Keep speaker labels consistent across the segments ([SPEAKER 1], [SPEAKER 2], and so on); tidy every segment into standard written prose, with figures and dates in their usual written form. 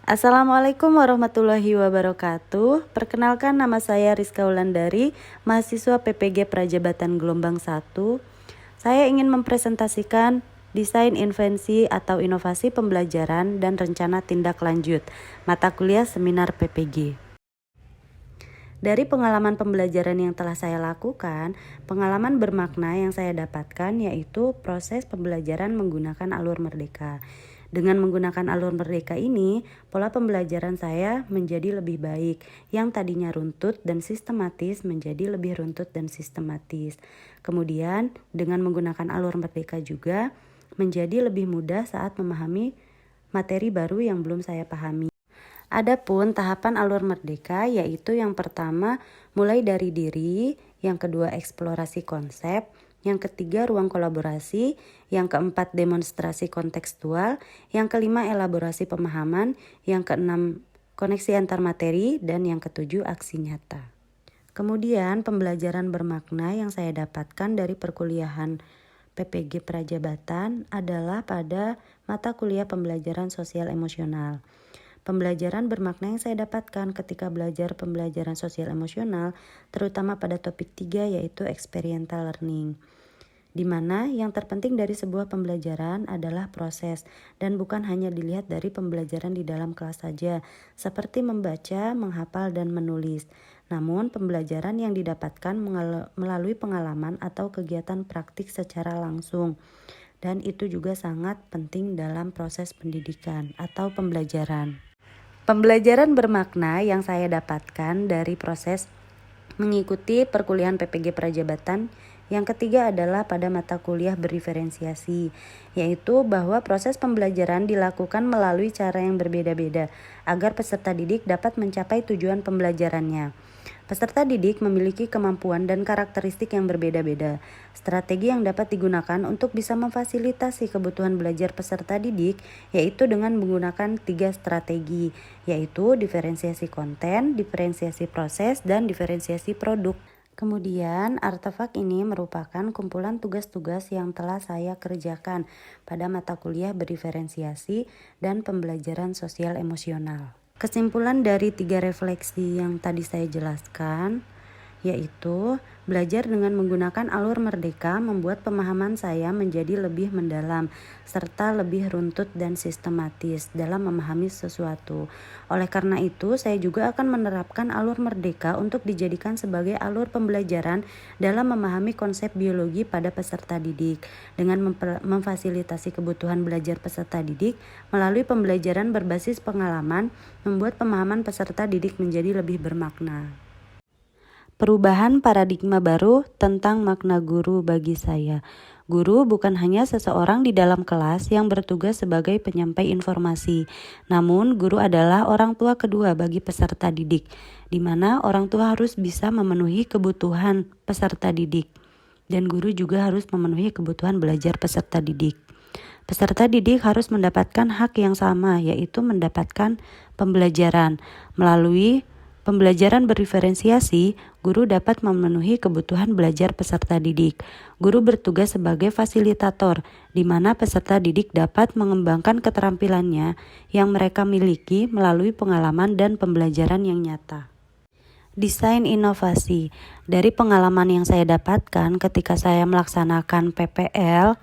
[SPEAKER 1] Assalamualaikum warahmatullahi wabarakatuh. Perkenalkan, nama saya Rizka Wulandari, mahasiswa PPG Prajabatan Gelombang 1. Saya ingin mempresentasikan desain invensi atau inovasi pembelajaran dan rencana tindak lanjut mata kuliah seminar PPG. Dari pengalaman pembelajaran yang telah saya lakukan, pengalaman bermakna yang saya dapatkan yaitu proses pembelajaran menggunakan alur merdeka. Dengan menggunakan alur merdeka ini, pola pembelajaran saya menjadi lebih baik, yang tadinya runtut dan sistematis menjadi lebih runtut dan sistematis. Kemudian, dengan menggunakan alur merdeka juga menjadi lebih mudah saat memahami materi baru yang belum saya pahami. Adapun tahapan alur merdeka yaitu yang pertama mulai dari diri, yang kedua eksplorasi konsep, yang ketiga ruang kolaborasi, yang keempat demonstrasi kontekstual, yang kelima elaborasi pemahaman, yang keenam koneksi antar materi, dan yang ketujuh aksi nyata. Kemudian pembelajaran bermakna yang saya dapatkan dari perkuliahan PPG Prajabatan adalah pada mata kuliah pembelajaran sosial emosional. Pembelajaran bermakna yang saya dapatkan ketika belajar pembelajaran sosial emosional, terutama pada topik 3 yaitu experiential learning, di mana yang terpenting dari sebuah pembelajaran adalah proses dan bukan hanya dilihat dari pembelajaran di dalam kelas saja, seperti membaca, menghafal, dan menulis. Namun, pembelajaran yang didapatkan melalui pengalaman atau kegiatan praktik secara langsung, dan itu juga sangat penting dalam proses pendidikan atau pembelajaran. Pembelajaran bermakna yang saya dapatkan dari proses mengikuti perkuliahan PPG Prajabatan yang ketiga adalah pada mata kuliah berdiferensiasi, yaitu bahwa proses pembelajaran dilakukan melalui cara yang berbeda-beda agar peserta didik dapat mencapai tujuan pembelajarannya. Peserta didik memiliki kemampuan dan karakteristik yang berbeda-beda. Strategi yang dapat digunakan untuk bisa memfasilitasi kebutuhan belajar peserta didik yaitu dengan menggunakan 3 strategi, yaitu diferensiasi konten, diferensiasi proses, dan diferensiasi produk. Kemudian, artefak ini merupakan kumpulan tugas-tugas yang telah saya kerjakan pada mata kuliah berdiferensiasi dan pembelajaran sosial emosional. Kesimpulan dari 3 refleksi yang tadi saya jelaskan yaitu belajar dengan menggunakan alur merdeka membuat pemahaman saya menjadi lebih mendalam serta lebih runtut dan sistematis dalam memahami sesuatu. Oleh karena itu, saya juga akan menerapkan alur merdeka untuk dijadikan sebagai alur pembelajaran dalam memahami konsep biologi pada peserta didik dengan memfasilitasi kebutuhan belajar peserta didik melalui pembelajaran berbasis pengalaman, membuat pemahaman peserta didik menjadi lebih bermakna. Perubahan paradigma baru tentang makna guru bagi saya. Guru bukan hanya seseorang di dalam kelas yang bertugas sebagai penyampai informasi, namun guru adalah orang tua kedua bagi peserta didik, di mana orang tua harus bisa memenuhi kebutuhan peserta didik, dan guru juga harus memenuhi kebutuhan belajar peserta didik. Peserta didik harus mendapatkan hak yang sama, yaitu mendapatkan pembelajaran. Melalui pembelajaran berdiferensiasi, guru dapat memenuhi kebutuhan belajar peserta didik. Guru bertugas sebagai fasilitator, di mana peserta didik dapat mengembangkan keterampilannya yang mereka miliki melalui pengalaman dan pembelajaran yang nyata. Desain inovasi. Dari pengalaman yang saya dapatkan ketika saya melaksanakan PPL,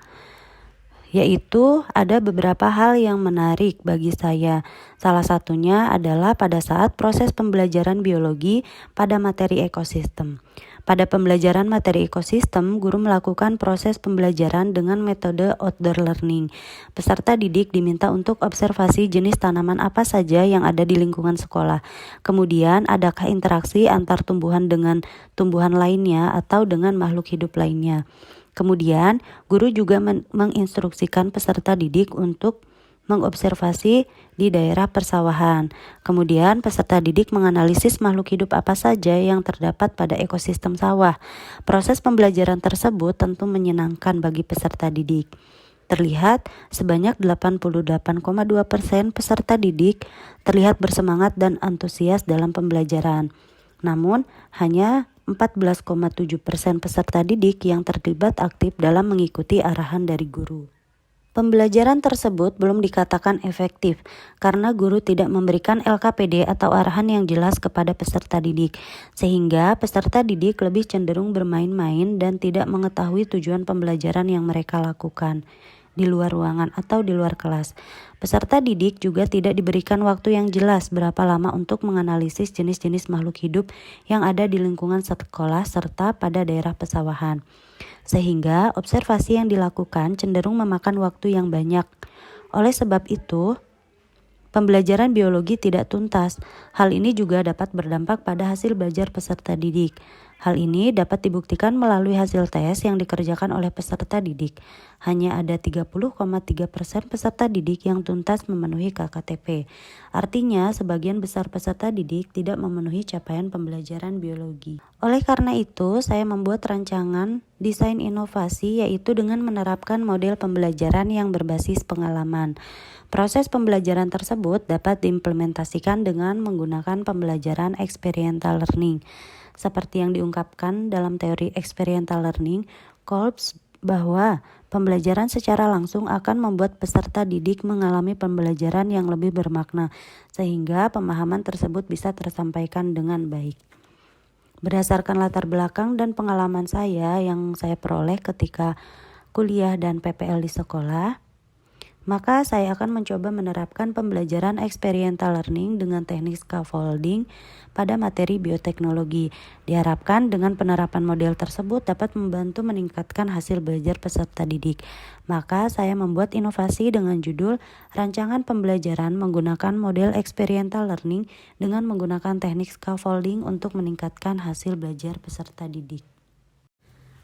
[SPEAKER 1] yaitu ada beberapa hal yang menarik bagi saya. Salah satunya adalah pada saat proses pembelajaran biologi pada materi ekosistem. Pada pembelajaran materi ekosistem, guru melakukan proses pembelajaran dengan metode outdoor learning. Peserta didik diminta untuk observasi jenis tanaman apa saja yang ada di lingkungan sekolah. Kemudian, adakah interaksi antar tumbuhan dengan tumbuhan lainnya atau dengan makhluk hidup lainnya. Kemudian, guru juga menginstruksikan peserta didik untuk mengobservasi di daerah persawahan. Kemudian, peserta didik menganalisis makhluk hidup apa saja yang terdapat pada ekosistem sawah. Proses pembelajaran tersebut tentu menyenangkan bagi peserta didik. Terlihat sebanyak 88,2% peserta didik terlihat bersemangat dan antusias dalam pembelajaran. Namun, hanya 14,7% peserta didik yang terlibat aktif dalam mengikuti arahan dari guru. Pembelajaran tersebut belum dikatakan efektif karena guru tidak memberikan LKPD atau arahan yang jelas kepada peserta didik, sehingga peserta didik lebih cenderung bermain-main dan tidak mengetahui tujuan pembelajaran yang mereka lakukan di luar ruangan atau di luar kelas. Peserta didik juga tidak diberikan waktu yang jelas berapa lama untuk menganalisis jenis-jenis makhluk hidup yang ada di lingkungan sekolah serta pada daerah pesawahan. Sehingga observasi yang dilakukan cenderung memakan waktu yang banyak. Oleh sebab itu, pembelajaran biologi tidak tuntas. Hal ini juga dapat berdampak pada hasil belajar peserta didik. Hal ini dapat dibuktikan melalui hasil tes yang dikerjakan oleh peserta didik. Hanya ada 30,3% peserta didik yang tuntas memenuhi KKTP. Artinya, sebagian besar peserta didik tidak memenuhi capaian pembelajaran biologi. Oleh karena itu, saya membuat rancangan desain inovasi, yaitu dengan menerapkan model pembelajaran yang berbasis pengalaman. Proses pembelajaran tersebut dapat diimplementasikan dengan menggunakan pembelajaran experiential learning. Seperti yang diungkapkan dalam teori experiential learning, Kolb bahwa pembelajaran secara langsung akan membuat peserta didik mengalami pembelajaran yang lebih bermakna, sehingga pemahaman tersebut bisa tersampaikan dengan baik. Berdasarkan latar belakang dan pengalaman saya yang saya peroleh ketika kuliah dan PPL di sekolah, maka saya akan mencoba menerapkan pembelajaran experiential learning dengan teknik scaffolding pada materi bioteknologi. Diharapkan dengan penerapan model tersebut dapat membantu meningkatkan hasil belajar peserta didik. Maka saya membuat inovasi dengan judul Rancangan Pembelajaran Menggunakan Model Experiential Learning dengan menggunakan teknik scaffolding untuk meningkatkan hasil belajar peserta didik.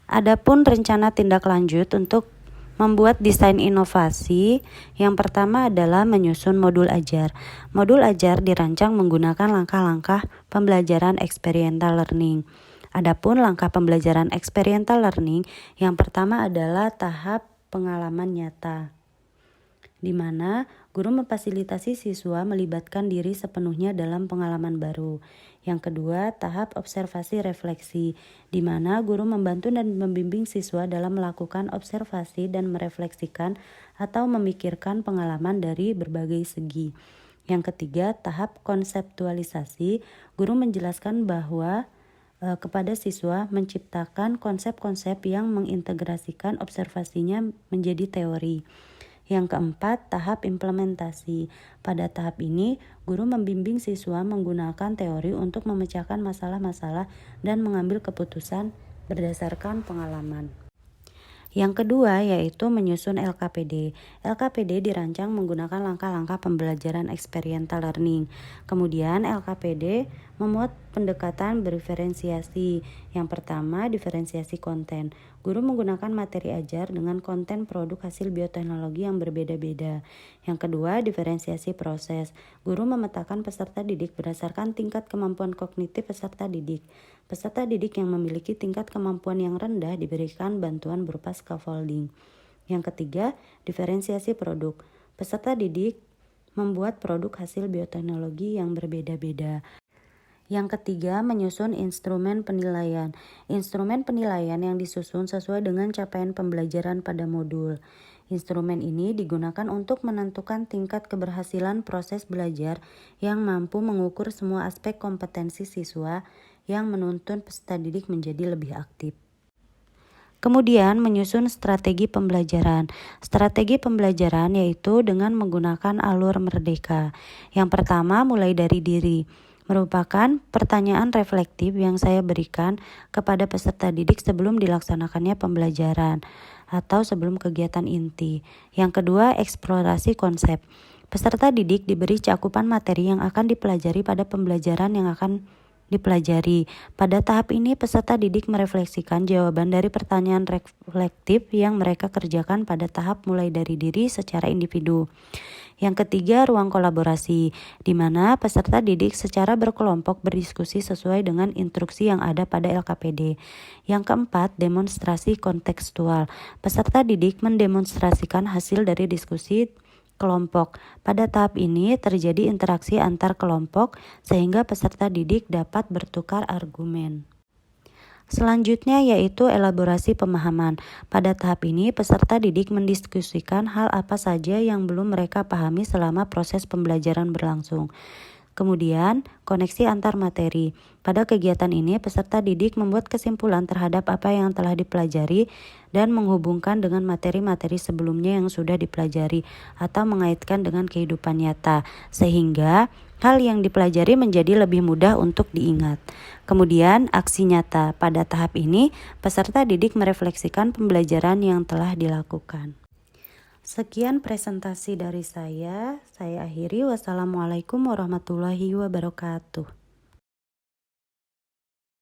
[SPEAKER 1] Adapun rencana tindak lanjut untuk membuat desain inovasi, yang pertama adalah menyusun modul ajar. Modul ajar dirancang menggunakan langkah-langkah pembelajaran experiential learning. Adapun langkah pembelajaran experiential learning, yang pertama adalah tahap pengalaman nyata, di mana guru memfasilitasi siswa melibatkan diri sepenuhnya dalam pengalaman baru. Yang kedua, tahap observasi refleksi, di mana guru membantu dan membimbing siswa dalam melakukan observasi dan merefleksikan atau memikirkan pengalaman dari berbagai segi. Yang ketiga, tahap konseptualisasi, guru menjelaskan bahwa kepada siswa menciptakan konsep-konsep yang mengintegrasikan observasinya menjadi teori. Yang keempat, tahap implementasi. Pada tahap ini, guru membimbing siswa menggunakan teori untuk memecahkan masalah-masalah dan mengambil keputusan berdasarkan pengalaman. Yang kedua yaitu menyusun LKPD. LKPD dirancang menggunakan langkah-langkah pembelajaran experiential learning. Kemudian LKPD memuat pendekatan berdiferensiasi. Yang pertama, diferensiasi konten. Guru menggunakan materi ajar dengan konten produk hasil bioteknologi yang berbeda-beda. Yang kedua, diferensiasi proses. Guru memetakan peserta didik berdasarkan tingkat kemampuan kognitif peserta didik. Peserta didik yang memiliki tingkat kemampuan yang rendah diberikan bantuan berupa scaffolding. Yang ketiga, diferensiasi produk. Peserta didik membuat produk hasil bioteknologi yang berbeda-beda. Yang ketiga, menyusun instrumen penilaian. Instrumen penilaian yang disusun sesuai dengan capaian pembelajaran pada modul. Instrumen ini digunakan untuk menentukan tingkat keberhasilan proses belajar yang mampu mengukur semua aspek kompetensi siswa yang menuntun peserta didik menjadi lebih aktif. Kemudian menyusun strategi pembelajaran. Strategi pembelajaran yaitu dengan menggunakan alur merdeka. Yang pertama, mulai dari diri. Merupakan pertanyaan reflektif yang saya berikan kepada peserta didik sebelum dilaksanakannya pembelajaran atau sebelum kegiatan inti. Yang kedua, eksplorasi konsep. Peserta didik diberi cakupan materi yang akan dipelajari pada pembelajaran yang akan dipelajari. Pada tahap ini, peserta didik merefleksikan jawaban dari pertanyaan reflektif yang mereka kerjakan pada tahap mulai dari diri secara individu. Yang ketiga, ruang kolaborasi, di mana peserta didik secara berkelompok berdiskusi sesuai dengan instruksi yang ada pada LKPD. Yang keempat, demonstrasi kontekstual. Peserta didik mendemonstrasikan hasil dari diskusi kelompok. Pada tahap ini terjadi interaksi antar kelompok sehingga peserta didik dapat bertukar argumen. Selanjutnya yaitu elaborasi pemahaman. Pada tahap ini, peserta didik mendiskusikan hal apa saja yang belum mereka pahami selama proses pembelajaran berlangsung. Kemudian, koneksi antar materi. Pada kegiatan ini, peserta didik membuat kesimpulan terhadap apa yang telah dipelajari dan menghubungkan dengan materi-materi sebelumnya yang sudah dipelajari atau mengaitkan dengan kehidupan nyata, sehingga hal yang dipelajari menjadi lebih mudah untuk diingat. Kemudian, aksi nyata. Pada tahap ini, peserta didik merefleksikan pembelajaran yang telah dilakukan. Sekian presentasi dari saya akhiri. Wassalamualaikum warahmatullahi wabarakatuh.